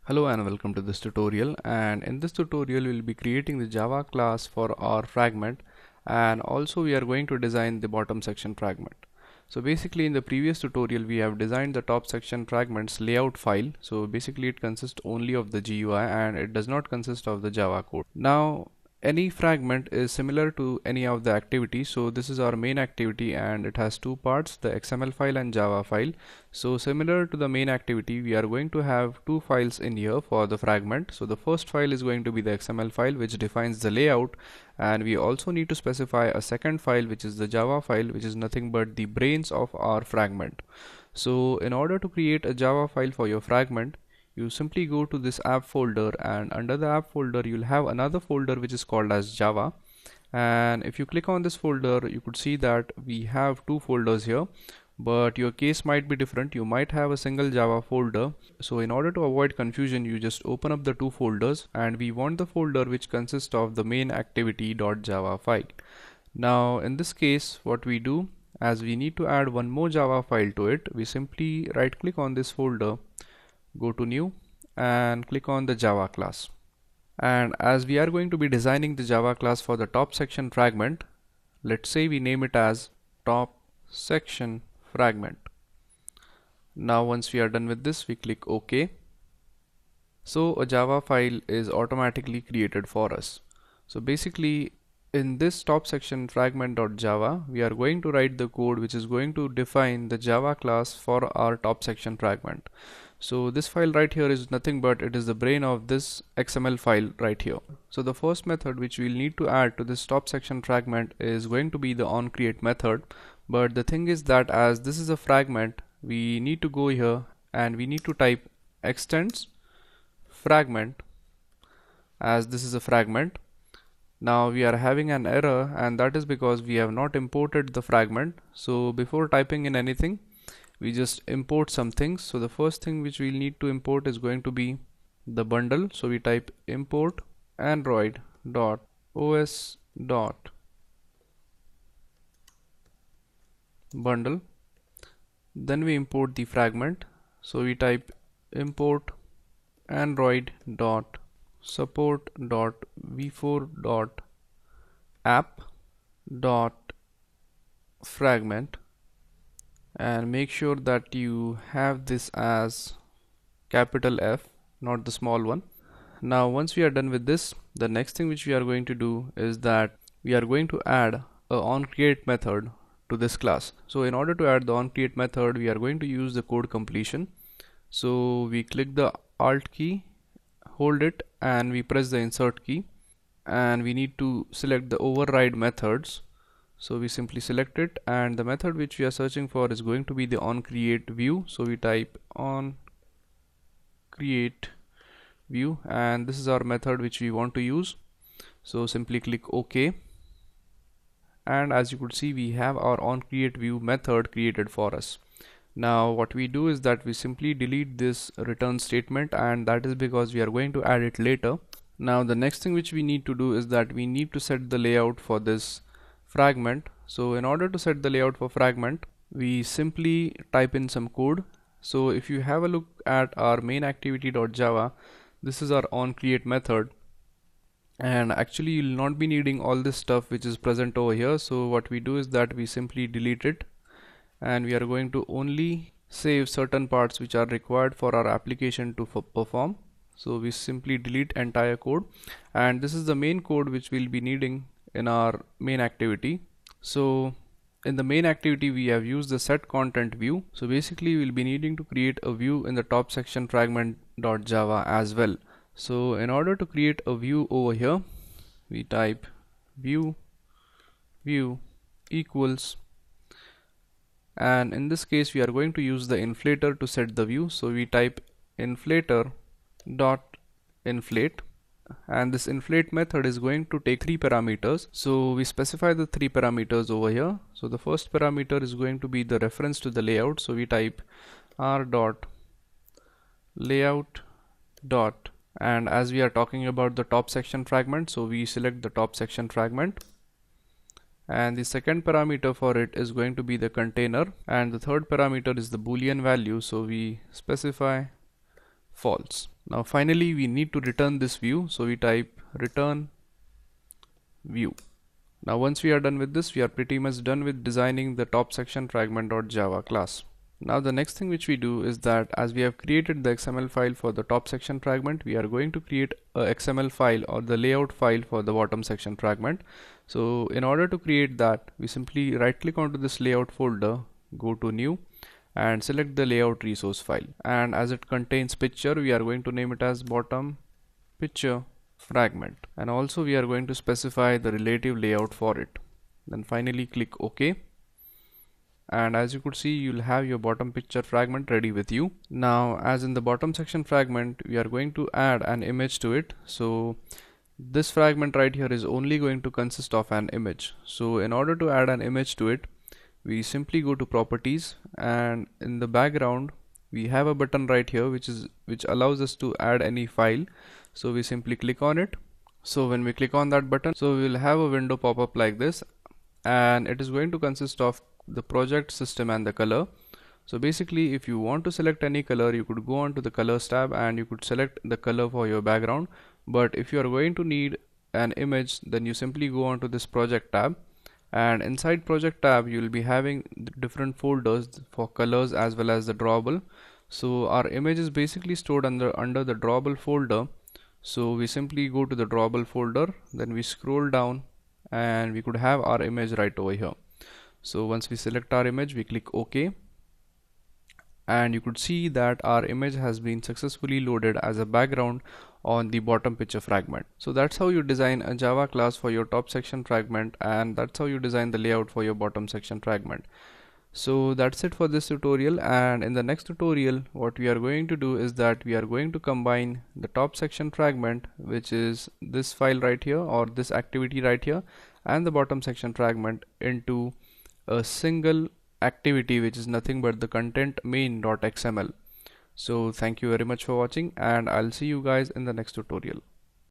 Hello and welcome to this tutorial, and in this tutorial we'll be creating the Java class for our fragment, and also we are going to design the bottom section fragment. So basically in the previous tutorial we have designed the top section fragments layout file. So basically it consists only of the GUI and it does not consist of the Java code. Now any fragment is similar to any of the activities. So this is our main activity and it has two parts, the XML file and Java file. So similar to the main activity, we are going to have two files in here for the fragment. So the first file is going to be the XML file which defines the layout, and we also need to specify a second file which is the Java file, which is nothing but the brains of our fragment. So in order to create a Java file for your fragment, you simply go to this app folder, and under the app folder you'll have another folder which is called as Java. And if you click on this folder, you could see that we have two folders here, but your case might be different. You might have a single Java folder. So in order to avoid confusion, you just open up the two folders, and we want the folder which consists of the main activity.java file. Now in this case, what we do, as we need to add one more Java file to it, we simply right click on this folder, go to new and click on the Java class. And as we are going to be designing the Java class for the top section fragment, let's say we name it as top section fragment. Now once we are done with this, we click OK. So a Java file is automatically created for us. So basically in this top section fragment.java, we are going to write the code which is going to define the Java class for our top section fragment. So this file right here is nothing but it is the brain of this XML file right here. So the first method which we'll need to add to this top section fragment is going to be the onCreate method. But the thing is that as this is a fragment, we need to go here and we need to type extends fragment, as this is a fragment. Now we are having an error, and that is because we have not imported the fragment. So before typing in anything, we just import some things. So the first thing which we'll need to import is going to be the bundle. So we type import android.os.bundle. Then we import the fragment. So we type import android.support.v4.app.fragment, and make sure that you have this as capital F, not the small one. Now once we are done with this, the next thing which we are going to do is that we are going to add a onCreate method to this class. So in order to add the onCreate method, we are going to use the code completion. So we click the Alt key, hold it, and we press the insert key, and we need to select the override methods. So we simply select it, and the method which we are searching for is going to be the onCreate view. So we type onCreate view, and this is our method which we want to use. So simply click OK, and as you could see, we have our onCreate view method created for us. Now what we do is that we simply delete this return statement, and that is because we are going to add it later. Now the next thing which we need to do is that we need to set the layout for this fragment. So in order to set the layout for fragment, we simply type in some code. So if you have a look at our main activity.java, this is our onCreate method, and actually you'll not be needing all this stuff which is present over here. So what we do is that we simply delete it, and we are going to only save certain parts which are required for our application to perform. So we simply delete entire code, and this is the main code which we'll be needing in our main activity. So in the main activity, we have used the set content view. So basically we'll be needing to create a view in the top section fragment.java as well. So in order to create a view over here, we type view equals, and in this case we are going to use the inflator to set the view. So we type inflator.inflate, and this inflate method is going to take three parameters. So we specify the three parameters over here. So the first parameter is going to be the reference to the layout. So we type r.layout. And as we are talking about the top section fragment, so we select the top section fragment. And the second parameter for it is going to be the container, and the third parameter is the boolean value. So we specify false. Now finally we need to return this view, so we type return view. Now once we are done with this, we are pretty much done with designing the top section fragment.java class. Now the next thing which we do is that as we have created the XML file for the top section fragment, we are going to create a XML file or the layout file for the bottom section fragment. So in order to create that, we simply right click onto this layout folder, go to new and select the layout resource file, and as it contains picture, we are going to name it as bottom picture fragment, and also we are going to specify the relative layout for it. Then finally click OK, and as you could see, you'll have your bottom picture fragment ready with you. Now as in the bottom section fragment, we are going to add an image to it. So this fragment right here is only going to consist of an image. So in order to add an image to it, we simply go to properties, and in the background we have a button right here which allows us to add any file. So we simply click on it. So when we click on that button, so we will have a window pop up like this, and it is going to consist of the project, system and the color. So basically if you want to select any color, you could go on to the colors tab and you could select the color for your background. But if you are going to need an image, then you simply go on to this project tab, and inside project tab you will be having different folders for colors as well as the drawable. So our image is basically stored under the drawable folder. So we simply go to the drawable folder, then we scroll down and we could have our image right over here. So once we select our image, we click OK, and you could see that our image has been successfully loaded as a background on the bottom picture fragment. So that's how you design a Java class for your top section fragment, and that's how you design the layout for your bottom section fragment. So that's it for this tutorial, and in the next tutorial what we are going to do is that we are going to combine the top section fragment, which is this file right here or this activity right here, and the bottom section fragment into a single activity which is nothing but the content main.xml. So thank you very much for watching, and I'll see you guys in the next tutorial.